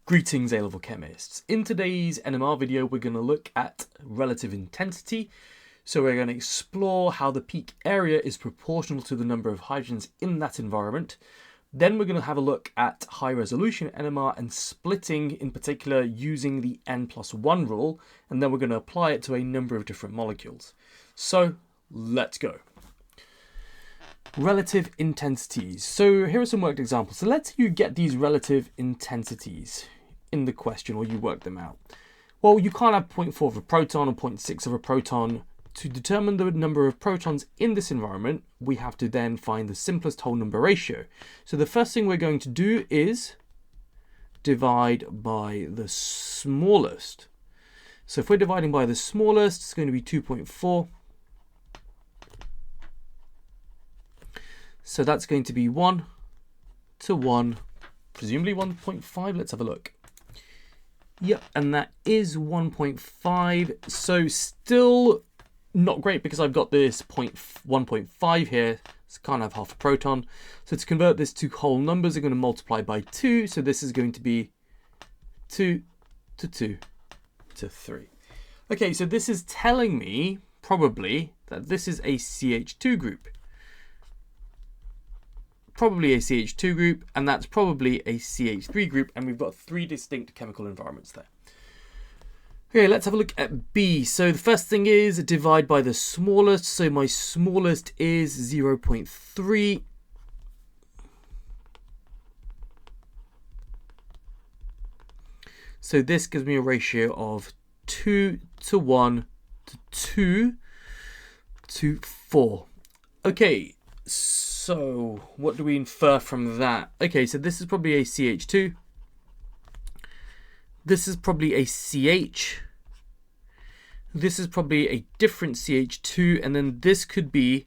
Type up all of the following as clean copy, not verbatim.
Greetings A-level chemists. In today's NMR video we're going to look at relative intensity. So we're going to explore how the peak area is proportional to the number of hydrogens in that environment. Then we're going to have a look at high resolution NMR and splitting, in particular using the N+1 rule, and then we're going to apply it to a number of different molecules. So let's go. Relative intensities. So here are some worked examples. So let's say you get these relative intensities in the question, or you work them out. Well, you can't have 0.4 of a proton or 0.6 of a proton. To determine the number of protons in this environment, we have to then find the simplest whole number ratio. So the first thing we're going to do is divide by the smallest. So if we're dividing by the smallest, it's going to be 2.4. So that's going to be 1 to 1, presumably 1.5. Let's have a look. Yep, and that is 1.5. So still not great because I've got this 1.5 here. So can't have half a proton. So to convert this to whole numbers, I'm going to multiply by 2. So this is going to be 2 to 2 to 3. Okay, so this is telling me probably that this is a CH2 group. Probably a CH2 group, and that's probably a CH3 group, and we've got 3 distinct chemical environments there. Okay, let's have a look at B. So the first thing is divide by the smallest. So my smallest is 0.3. So this gives me a ratio of 2 to 1 to 2 to 4. Okay, so what do we infer from that? Okay, so this is probably a CH2. This is probably a CH. This is probably a different CH2. And then this could be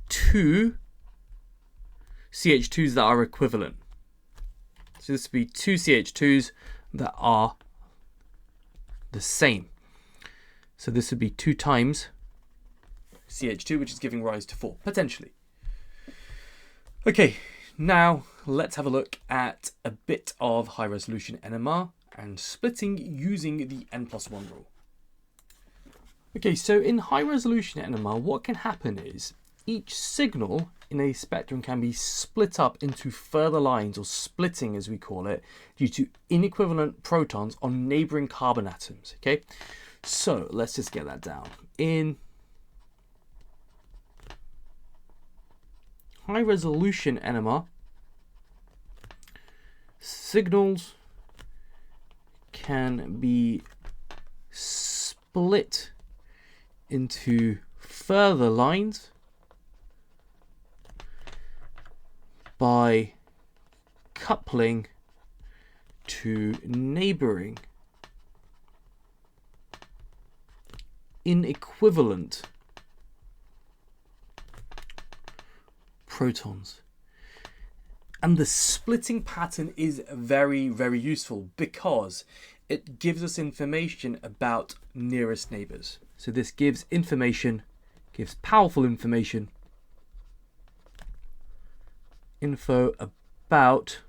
2 CH2s that are equivalent. So this would be 2 CH2s that are the same. So this would be 2 times CH2, which is giving rise to 4, potentially. Okay, now let's have a look at a bit of high resolution NMR and splitting using the N+1 rule. Okay, so in high resolution NMR, what can happen is each signal in a spectrum can be split up into further lines, or splitting as we call it, due to inequivalent protons on neighboring carbon atoms. Okay, so let's just get that down. In high resolution NMR, signals can be split into further lines by coupling to neighboring inequivalent protons. And the splitting pattern is very, very useful because it gives us information about nearest neighbors. So this gives information, gives powerful information, info about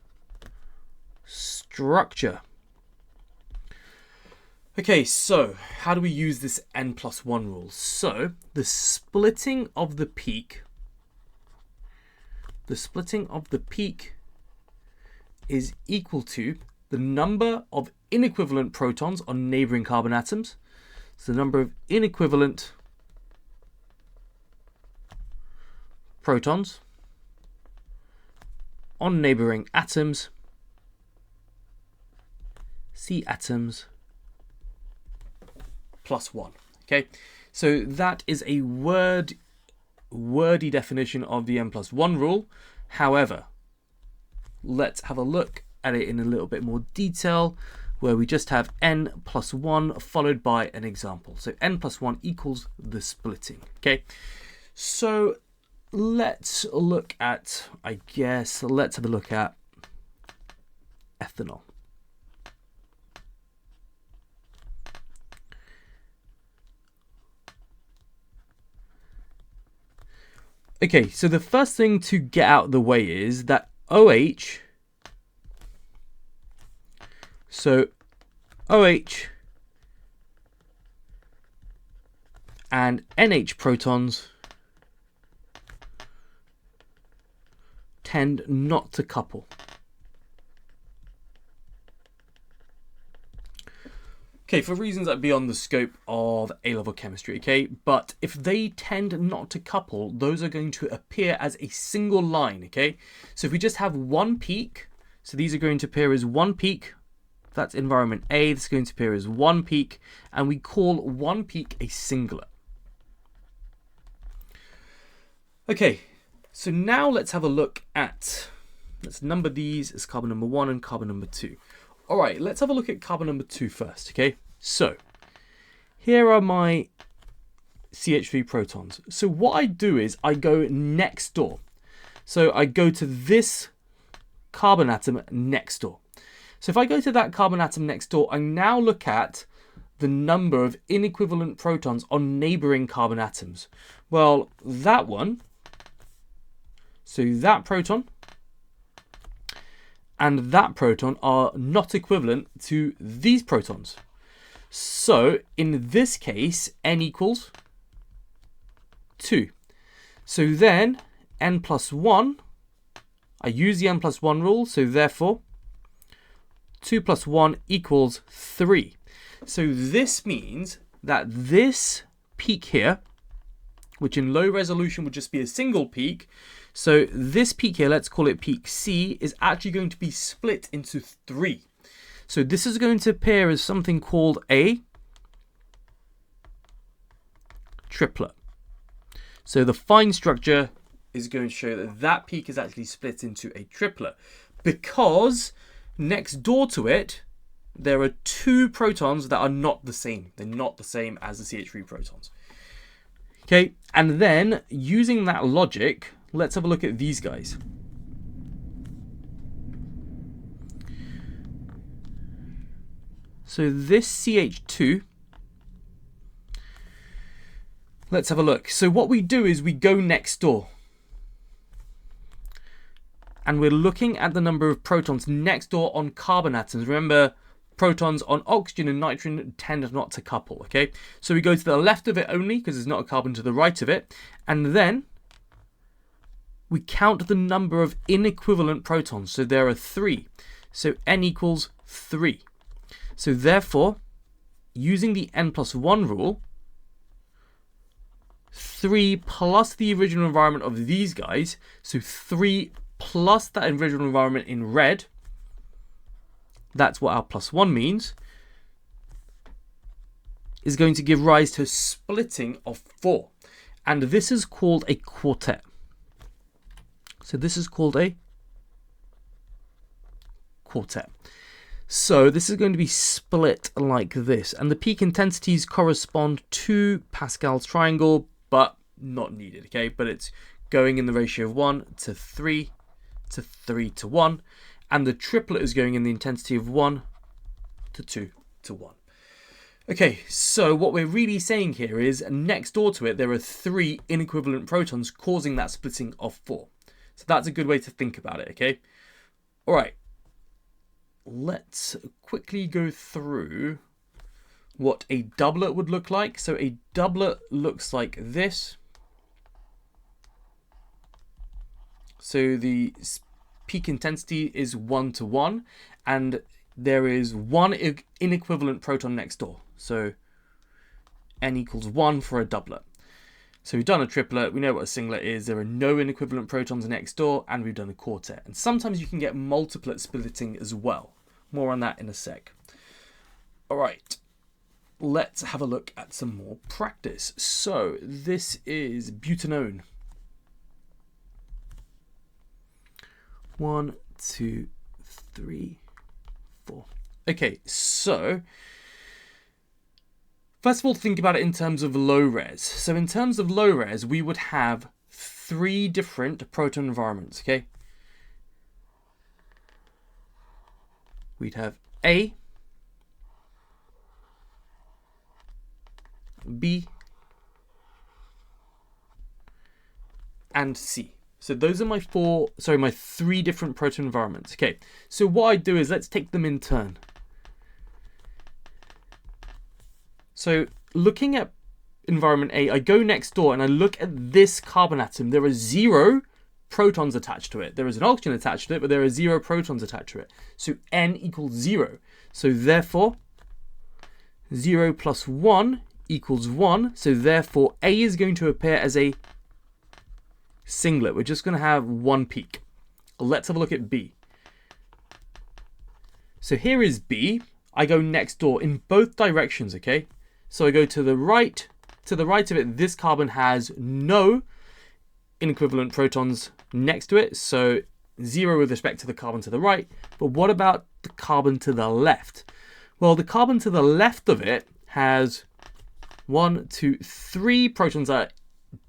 structure. Okay, so how do we use this N+1 rule? So the splitting of the peak is equal to the number of inequivalent protons on neighboring carbon atoms. So the number of inequivalent protons on neighboring atoms, C atoms, plus 1. Okay, so that is a wordy definition of the N+1 rule. However, let's have a look at it in a little bit more detail, where we just have N+1 followed by an example. So N+1 equals the splitting. Okay, so let's look at, let's have a look at ethanol. Okay, so the first thing to get out of the way is that OH So OH and NH protons tend not to couple. Okay, for reasons that are beyond the scope of A-level chemistry, okay? But if they tend not to couple, those are going to appear as a single line, okay? So if we just have one peak, so these are going to appear as one peak, that's environment A, this is going to appear as one peak, and we call one peak a singlet. Okay, so now let's have a look at, let's number these as carbon number 1 and carbon number 2. All right, let's have a look at carbon number 2 first, okay? So here are my CH3 protons. So what I do is I go next door. So I go to this carbon atom next door. So if I go to that carbon atom next door, I now look at the number of inequivalent protons on neighboring carbon atoms. Well, that one, so that proton and that proton are not equivalent to these protons. So in this case, n equals 2. So then n plus 1, I use the n plus 1 rule, so therefore 2 plus 1 equals 3. So this means that this peak here, which in low resolution would just be a single peak, so this peak here, let's call it peak C, is actually going to be split into 3. So this is going to appear as something called a triplet. So the fine structure is going to show that that peak is actually split into a triplet, because next door to it, there are 2 protons that are not the same. They're not the same as the CH3 protons. Okay, and then using that logic, let's have a look at these guys. So this CH2, let's have a look. So what we do is we go next door. And we're looking at the number of protons next door on carbon atoms. Remember, protons on oxygen and nitrogen tend not to couple, okay? So we go to the left of it only, because there's not a carbon to the right of it. And then we count the number of inequivalent protons. So there are 3. So n equals 3. So therefore, using the n plus 1 rule, 3 plus the original environment of these guys, so 3 plus that original environment in red, that's what our plus 1 means, is going to give rise to splitting of 4. And this is called a quartet. So this is called a quartet. So this is going to be split like this. And the peak intensities correspond to Pascal's triangle, but not needed, okay? But it's going in the ratio of 1 to 3 to 3 to 1. And the triplet is going in the intensity of 1 to 2 to 1. Okay, so what we're really saying here is next door to it, there are 3 inequivalent protons causing that splitting of 4. So that's a good way to think about it, okay? All right, let's quickly go through what a doublet would look like. So a doublet looks like this. So the peak intensity is 1 to 1, and there is 1 inequivalent proton next door. So n equals 1 for a doublet. So we've done a triplet, we know what a singlet is, there are no inequivalent protons next door, and we've done a quartet. And sometimes you can get multiplet splitting as well. More on that in a sec. All right, let's have a look at some more practice. So this is butanone. 1, 2, 3, 4. Okay, so first of all, think about it in terms of low res. So in terms of low res, we would have 3 different proton environments, okay? We'd have A, B, and C. So those are my 3 different proton environments. Okay, so what I do is let's take them in turn. So looking at environment A, I go next door and I look at this carbon atom. There are 0 protons attached to it. There is an oxygen attached to it, but there are 0 protons attached to it. So N equals 0. So therefore, 0 plus 1 equals 1. So therefore, A is going to appear as a singlet. We're just going to have one peak. Let's have a look at B. So here is B. I go next door in both directions, okay? So I go to the right. To the right of it, this carbon has no inequivalent protons next to it. So 0 with respect to the carbon to the right. But what about the carbon to the left? Well, the carbon to the left of it has 1, 2, 3 protons that are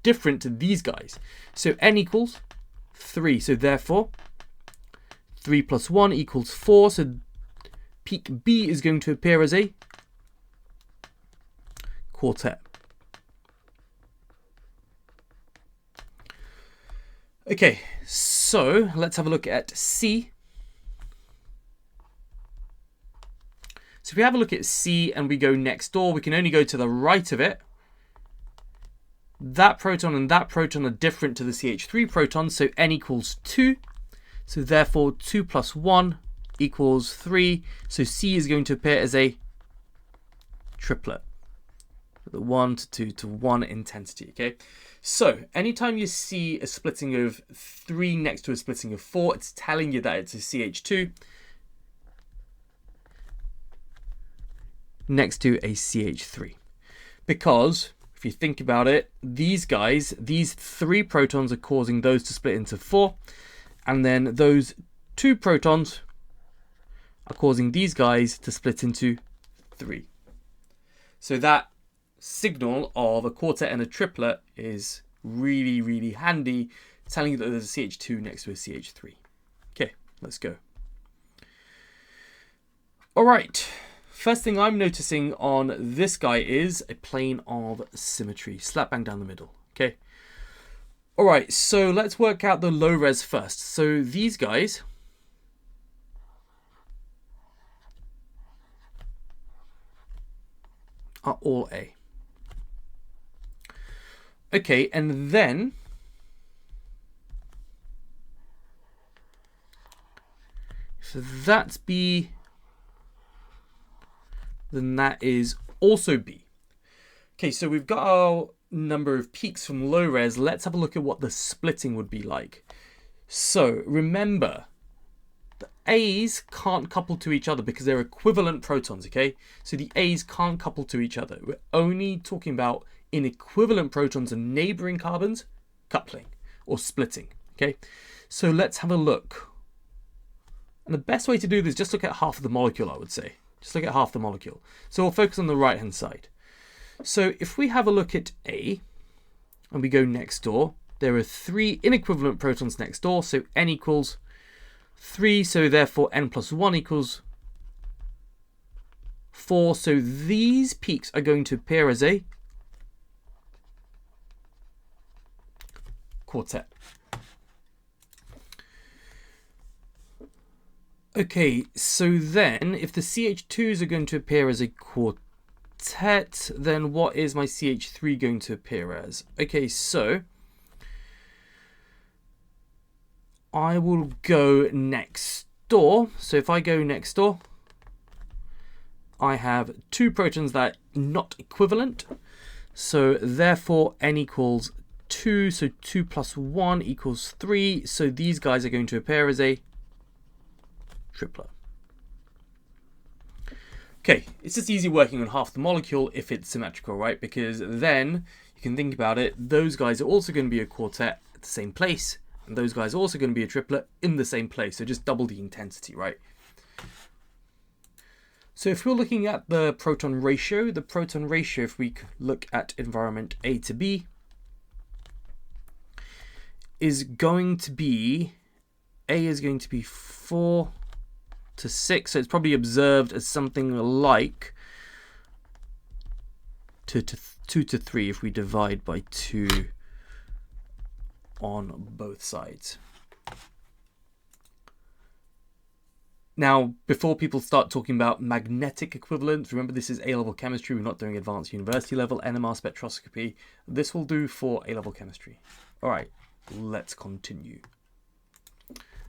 different to these guys. So N equals 3. So therefore, 3 plus 1 equals 4. So peak B is going to appear as a quartet. Okay, so let's have a look at C. So if we have a look at C and we go next door, we can only go to the right of it. That proton and that proton are different to the CH3 protons, so N equals 2. So therefore, 2 plus 1 equals 3. So C is going to appear as a triplet. The 1 to 2 to 1 intensity, okay? So anytime you see a splitting of 3 next to a splitting of 4, it's telling you that it's a CH2 next to a CH3. Because if you think about it, these guys, these 3 protons are causing those to split into 4, and then those 2 protons are causing these guys to split into 3. So that signal of a quartet and a triplet is really, really handy, telling you that there's a CH2 next to a CH3. Okay, let's go. All right, first thing I'm noticing on this guy is a plane of symmetry, slap bang down the middle. Okay. All right, so let's work out the low res first. So these guys are all A. Okay, and then so that's B, then that is also B. Okay, so we've got our number of peaks from low res. Let's have a look at what the splitting would be like. So remember, the A's can't couple to each other because they're equivalent protons, okay? So the A's can't couple to each other. We're only talking about in equivalent protons and neighboring carbons coupling or splitting, okay? So let's have a look. And the best way to do this is just look at half of the molecule, I would say. Just look at half the molecule. So we'll focus on the right-hand side. So if we have a look at A and we go next door, there are 3 inequivalent protons next door. So N equals 3. So therefore N plus 1 equals 4. So these peaks are going to appear as a quartet. Okay, so then if the CH2s are going to appear as a quartet, then what is my CH3 going to appear as? Okay, so I will go next door. So if I go next door, I have 2 protons that are not equivalent. So therefore N equals 2. So 2 plus 1 equals 3. So these guys are going to appear as a triplet. Okay, it's just easy working on half the molecule if it's symmetrical, right? Because then you can think about it, those guys are also going to be a quartet at the same place, and those guys are also going to be a triplet in the same place. So just double the intensity, right? So if we're looking at the proton ratio, if we look at environment A to B, is going to be, A is going to be 4 to 6, so it's probably observed as something like 2 to 3 if we divide by 2 on both sides. Now, before people start talking about magnetic equivalents, remember this is A-level chemistry. We're not doing advanced university level NMR spectroscopy. This will do for A-level chemistry. All right, let's continue.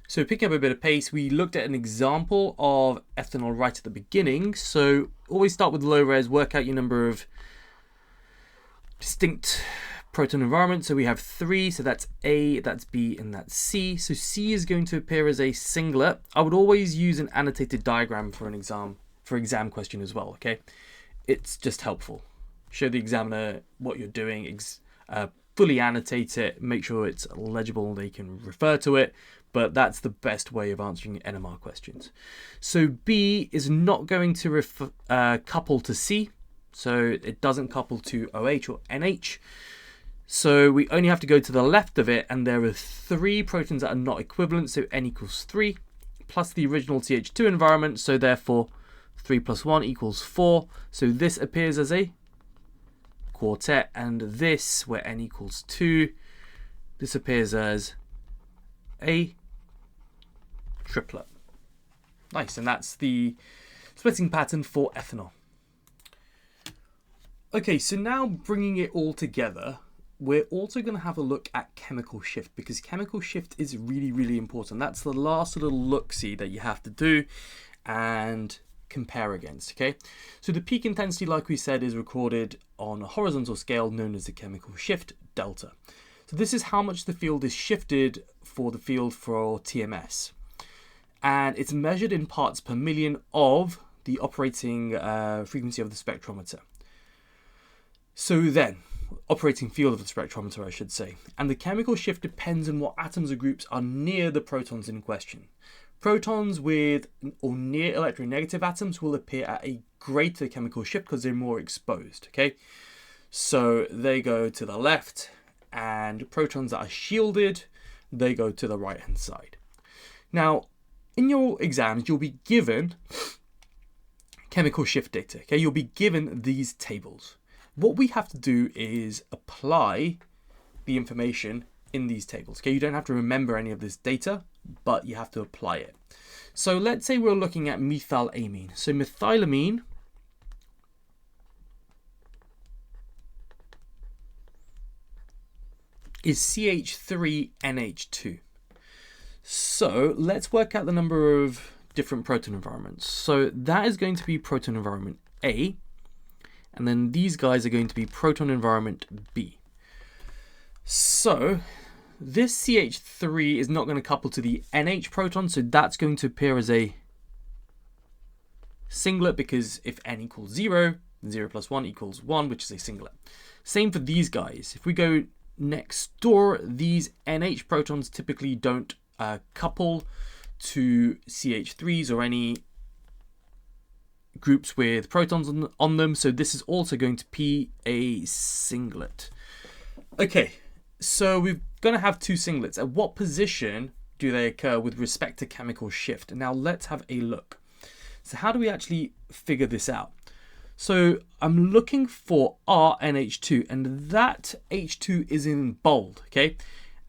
So picking up a bit of pace, we looked at an example of ethanol right at the beginning. So always start with low res, work out your number of distinct proton environments. So we have 3, so that's A, that's B, and that's C. So C is going to appear as a singlet. I would always use an annotated diagram for an exam question as well, okay? It's just helpful. Show the examiner what you're doing, fully annotate it, make sure it's legible, they can refer to it, but that's the best way of answering NMR questions. So B is not going to couple to C, so it doesn't couple to OH or NH. So we only have to go to the left of it, and there are 3 protons that are not equivalent, so N equals 3, plus the original CH2 environment, so therefore 3 plus 1 equals 4. So this appears as a quartet, and this, where N equals 2, this appears as a triplet. Nice, and that's the splitting pattern for ethanol. Okay, so now bringing it all together, we're also going to have a look at chemical shift, because chemical shift is really, really important. That's the last little look-see that you have to do and compare against, okay? So the peak intensity, like we said, is recorded on a horizontal scale known as the chemical shift delta. So this is how much the field is shifted for the field for TMS. And it's measured in parts per million of the operating frequency of the spectrometer. So then, operating field of the spectrometer, I should say. And the chemical shift depends on what atoms or groups are near the protons in question. Protons with or near electronegative atoms will appear at a greater chemical shift because they're more exposed, okay? So they go to the left, and protons that are shielded, they go to the right-hand side. Now, in your exams, you'll be given chemical shift data, okay? You'll be given these tables. What we have to do is apply the information in these tables. Okay, you don't have to remember any of this data, but you have to apply it. So let's say we're looking at methylamine. So methylamine is CH3NH2. So let's work out the number of different proton environments. So that is going to be proton environment A. And then these guys are going to be proton environment B. So this CH3 is not going to couple to the NH proton, so that's going to appear as a singlet, because if N equals 0, 0 plus 1 equals 1, which is a singlet. Same for these guys. If we go next door, these NH protons typically don't couple to CH3s or any groups with protons on them, so this is also going to be a singlet. Okay, so we're going to have 2 singlets. At what position do they occur with respect to chemical shift? Now let's have a look. So how do we actually figure this out? So I'm looking for RNH2, and that H2 is in bold, okay?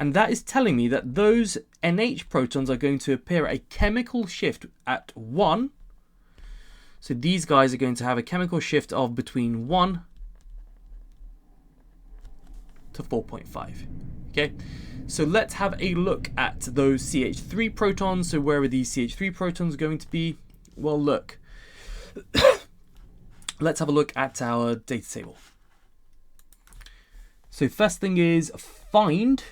And that is telling me that those NH protons are going to appear at a chemical shift at 1. So these guys are going to have a chemical shift of between 1 to 4.5. Okay, so let's have a look at those CH3 protons. So where are these CH3 protons going to be? Well, look, let's have a look at our data table. So first thing is find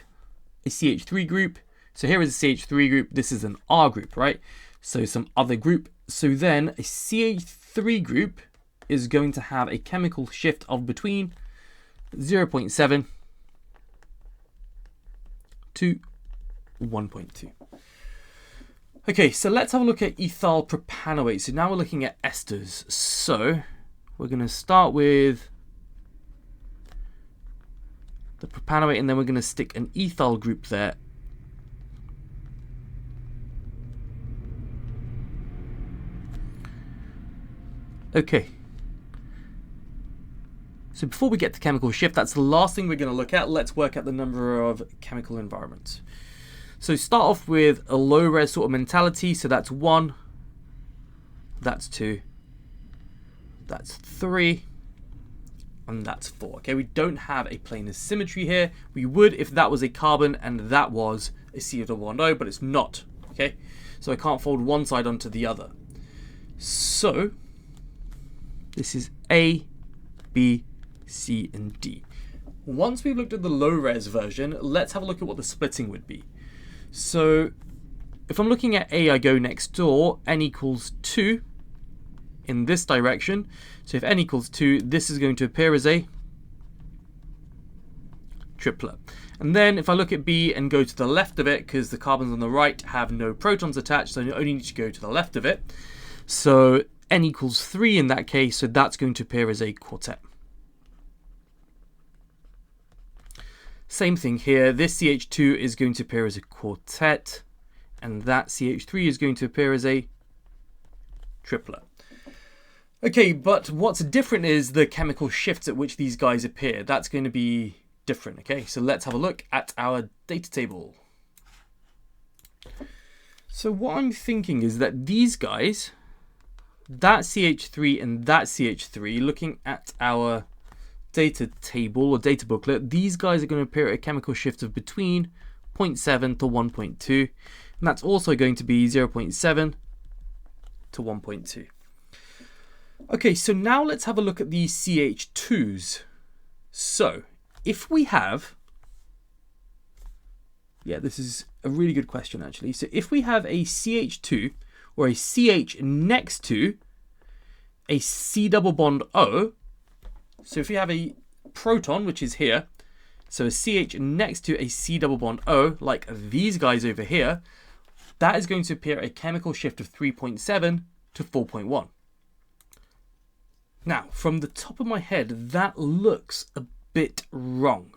a CH3 group. So here is a CH3 group. This is an R group, right? So some other group. So then a CH3 group is going to have a chemical shift of between 0.7 to 1.2. Okay, so let's have a look at ethyl propanoate. So now we're looking at esters. So we're going to start with the propanoate, and then we're going to stick an ethyl group there. Okay, so before we get to chemical shift, that's the last thing we're going to look at. Let's work out the number of chemical environments. So start off with a low res sort of mentality. So that's 1, that's 2, that's 3, and that's 4. Okay, we don't have a planar symmetry here. We would if that was a carbon and that was a C double bond O, but it's not. Okay, so I can't fold one side onto the other. So this is A, B, C, and D. Once we've looked at the low res version, let's have a look at what the splitting would be. So if I'm looking at A, I go next door, n equals 2 in this direction. So if n equals 2, this is going to appear as a triplet. And then if I look at B and go to the left of it, because the carbons on the right have no protons attached, so I only need to go to the left of it. So n equals 3 in that case, so that's going to appear as a quartet. Same thing here, this CH2 is going to appear as a quartet, and that CH3 is going to appear as a triplet. Okay, but what's different is the chemical shifts at which these guys appear. That's going to be different, okay? So let's have a look at our data table. So what I'm thinking is that these guys, that CH3 and that CH3, looking at our data table or data booklet, these guys are going to appear at a chemical shift of between 0.7 to 1.2, and that's also going to be 0.7 to 1.2. Okay, so now let's have a look at these CH2s. So if we have, this is a really good question actually. So if we have a CH2 or a CH next to a C double bond O, so if we have a proton, which is here, so a CH next to a C double bond O, like these guys over here, that is going to appear a chemical shift of 3.7 to 4.1. Now, from the top of my head, that looks a bit wrong.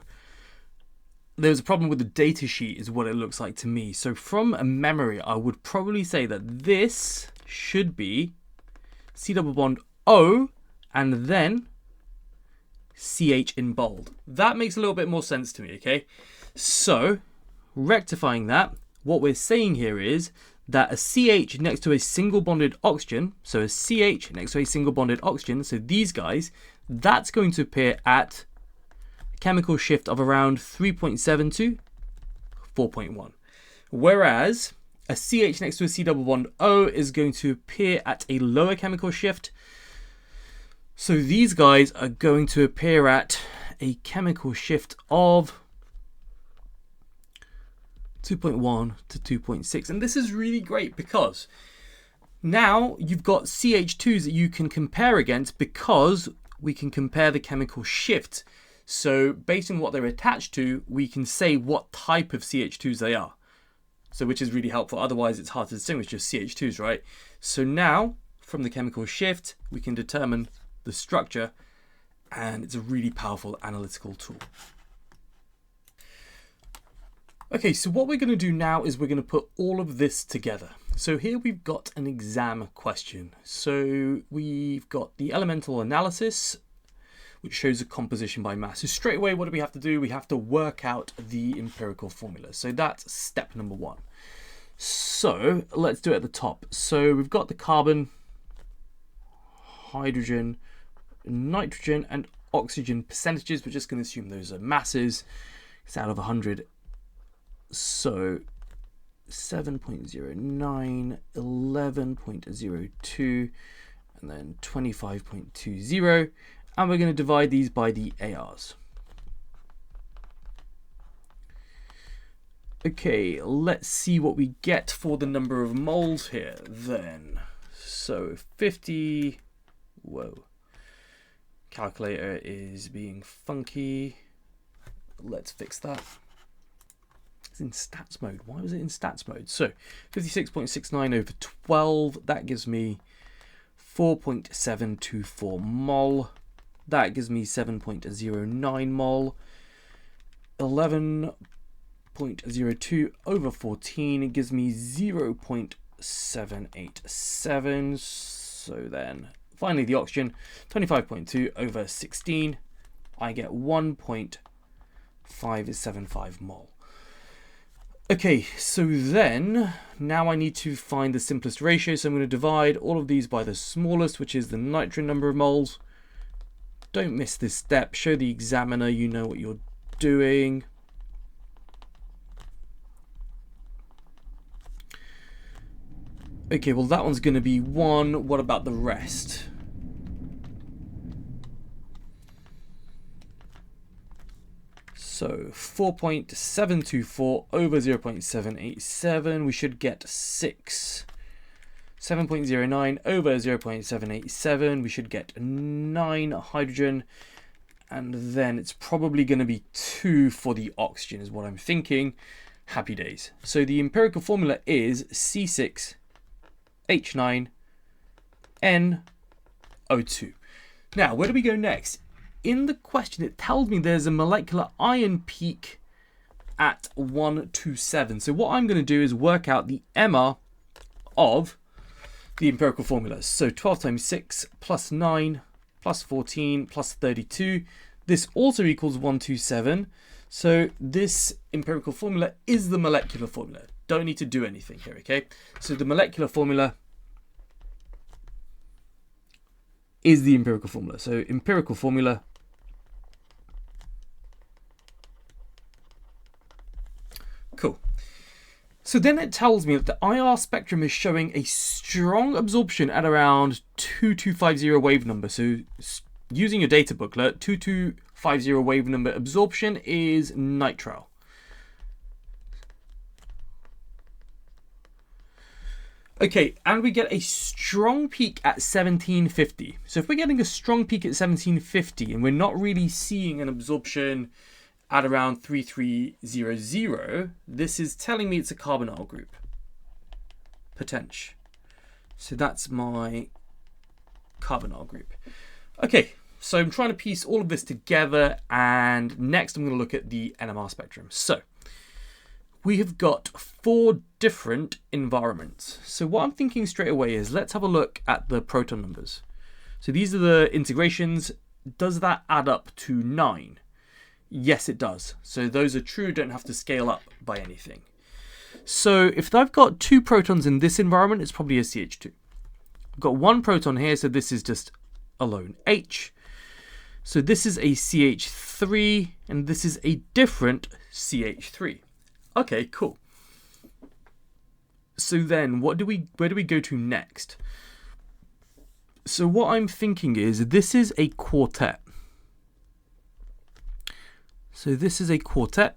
There's a problem with the data sheet is what it looks like to me. So from a memory, I would probably say that this should be C double bond O and then CH in bold. That makes a little bit more sense to me, okay? So, rectifying that, what we're saying here is that a CH next to a single bonded oxygen, so a CH next to a single bonded oxygen, so these guys, that's going to appear at a chemical shift of around 3.7 to 4.1. Whereas a CH next to a C double bond O is going to appear at a lower chemical shift. So these guys are going to appear at a chemical shift of 2.1 to 2.6. And this is really great because now you've got CH2s that you can compare against because we can compare the chemical shift. So based on what they're attached to, we can say what type of CH2s they are. So which is really helpful. Otherwise, it's hard to distinguish just CH2s, right? So now from the chemical shift, we can determine the structure, and it's a really powerful analytical tool. Okay, so what we're going to do now is we're going to put all of this together. So here we've got an exam question. So we've got the elemental analysis, which shows a composition by mass. So straight away, what do we have to do? We have to work out the empirical formula. So that's step number 1. So let's do it at the top. So we've got the carbon, hydrogen, nitrogen, and oxygen percentages. We're just going to assume those are masses. It's out of 100. So 7.09, 11.02, and then 25.20. And we're going to divide these by the ARs. Okay, let's see what we get for the number of moles here then. So 50, whoa. Calculator is being funky. Let's fix that. It's in stats mode. Why was it in stats mode? So 56.69 over 12, that gives me 4.724 mol. That gives me 7.09 mol. 11.02 over 14, it gives me 0.787. So then finally the oxygen, 25.2 over 16, I get 1.575 mol. Okay, so then now I need to find the simplest ratio. So I'm going to divide all of these by the smallest, which is the nitrogen number of moles. Don't miss this step. Show the examiner you know what you're doing. Okay, well that one's going to be 1. What about the rest? So 4.724 over 0.787, we should get 6. 7.09 over 0.787, we should get 9 hydrogen. And then it's probably going to be 2 for the oxygen is what I'm thinking. Happy days. So the empirical formula is C6H9NO2. Now, where do we go next? In the question, it tells me there's a molecular ion peak at 127. So what I'm going to do is work out the NMR of the empirical formula. So 12 times 6 plus 9 plus 14 plus 32. This also equals 127. So this empirical formula is the molecular formula. Don't need to do anything here, okay? So the molecular formula is the empirical formula. So empirical formula cool. So then it tells me that the IR spectrum is showing a strong absorption at around 2250 wave number. So using your data booklet, 2250 wave number absorption is nitrile. Okay, and we get a strong peak at 1750. So if we're getting a strong peak at 1750 and we're not really seeing an absorption at around 3300, this is telling me it's a carbonyl group. Potential. So that's my carbonyl group. Okay, so I'm trying to piece all of this together, and next I'm going to look at the NMR spectrum. So we have got 4 different environments. So what I'm thinking straight away is let's have a look at the proton numbers. So these are the integrations. Does that add up to 9? Yes, it does. So those are true, don't have to scale up by anything. So if I've got 2 protons in this environment, it's probably a CH2. I've got 1 proton here, so this is just a lone H. So this is a CH3, and this is a different CH3. Okay, cool. So then where do we go to next? So what I'm thinking is this is a quartet. So this is a quartet.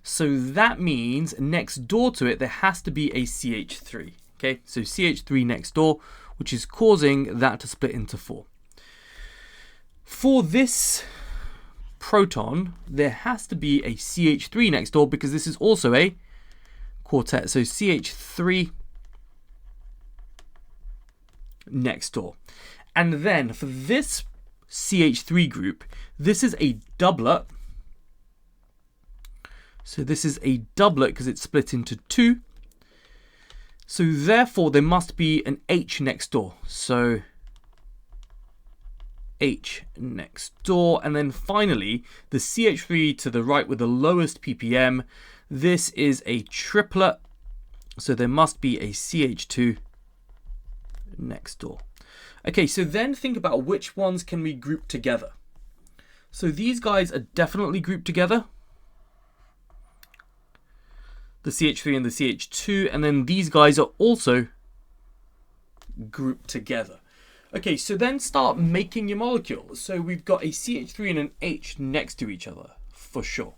So that means next door to it, there has to be a CH3. Okay, so CH3 next door, which is causing that to split into 4. For this proton, there has to be a CH3 next door because this is also a quartet. So CH3 next door. And then for this CH3 group, this is a doublet. So this is a doublet because it's split into 2. So therefore there must be an H next door. So H next door. And then finally the CH3 to the right with the lowest ppm. This is a triplet. So there must be a CH2 next door. Okay, so then think about which ones can we group together. So these guys are definitely grouped together. The CH3 and the CH2, and then these guys are also grouped together. Okay, so then start making your molecules. So we've got a CH3 and an H next to each other, for sure.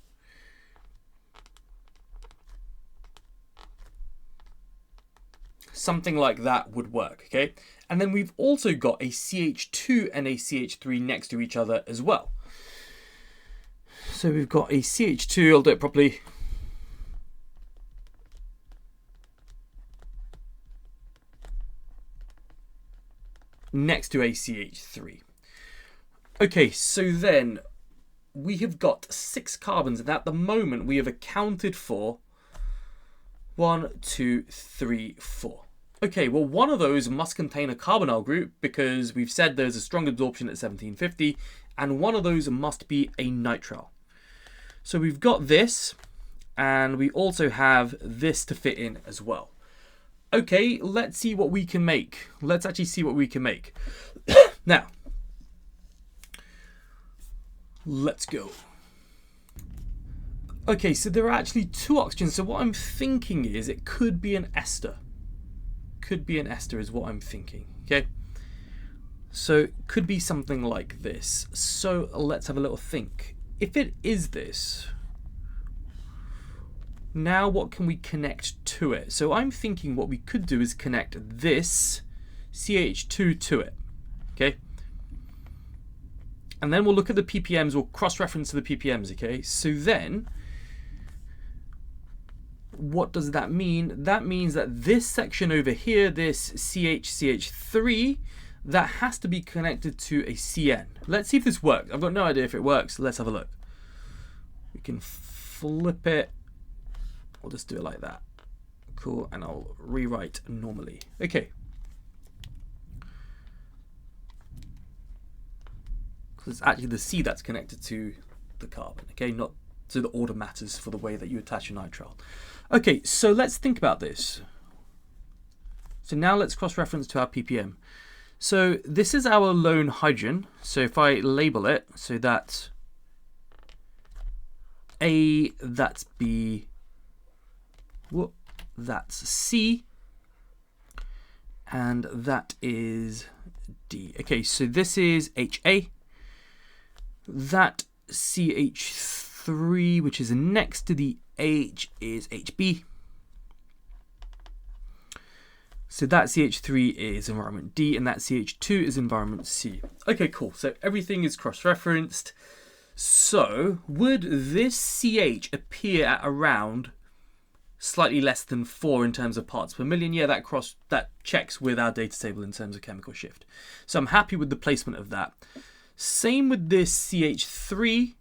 Something like that would work, okay? And then we've also got a CH2 and a CH3 next to each other as well. So we've got a CH2, I'll do it properly. Next to a CH3. Okay, so then we have got 6 carbons, and at the moment we have accounted for 1, 2, 3, 4. Okay, well one of those must contain a carbonyl group because we've said there's a strong absorption at 1750, and one of those must be a nitrile. So we've got this, and we also have this to fit in as well. Okay, let's see what we can make. Let's actually see what we can make. Now, let's go. Okay, so there are actually two oxygens. So what I'm thinking is it could be an ester. Could be an ester is what I'm thinking. Okay. So it could be something like this. So let's have a little think. If it is this, now what can we connect to it? So I'm thinking what we could do is connect this CH2 to it. Okay. And then we'll look at the ppms, we'll cross-reference to the ppms, okay? So then, what does that mean? That means that this section over here, this CH3, that has to be connected to a CN. Let's see if this works. I've got no idea if it works. Let's have a look. We can flip it. I'll just do it like that. Cool, and I'll rewrite normally. Okay. It's actually the C that's connected to the carbon, okay? Not so the order matters for the way that you attach your nitrile. Okay, so let's think about this. So now let's cross-reference to our ppm. So this is our lone hydrogen. So if I label it, so that's A, that's B, whoop, that's C, and that is D. Okay, so this is HA. That CH3, which is next to the H, is HB. So that CH3 is environment D, and that CH2 is environment C. Okay, cool. So everything is cross-referenced. So would this CH appear at around slightly less than 4 in terms of parts per million? Yeah, that checks with our data table in terms of chemical shift. So I'm happy with the placement of that. Same with this CH3.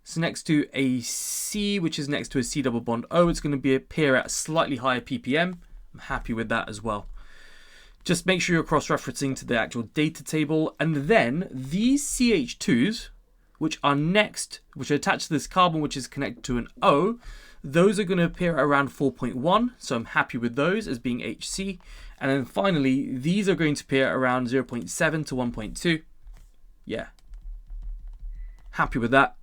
So next to a C, which is next to a C double bond O, it's going to appear at a slightly higher ppm. I'm happy with that as well. Just make sure you're cross-referencing to the actual data table. And then these CH2s, which are attached to this carbon, which is connected to an O, those are going to appear at around 4.1. So I'm happy with those as being HC. And then finally, these are going to appear around 0.7 to 1.2. Yeah. Happy with that.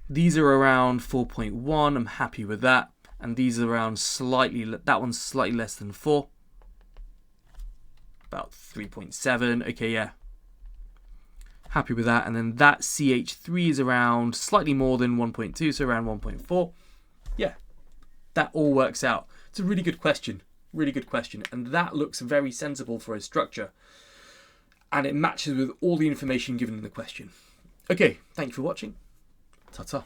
These are around 4.1. I'm happy with that. And these are around that one's slightly less than 4. About 3.7. Okay, yeah. Happy with that. And then that CH3 is around slightly more than 1.2, so around 1.4. Yeah. That all works out. It's a really good question. Really good question. And that looks very sensible for a structure. And it matches with all the information given in the question. Okay, thank you for watching. Ta-ta.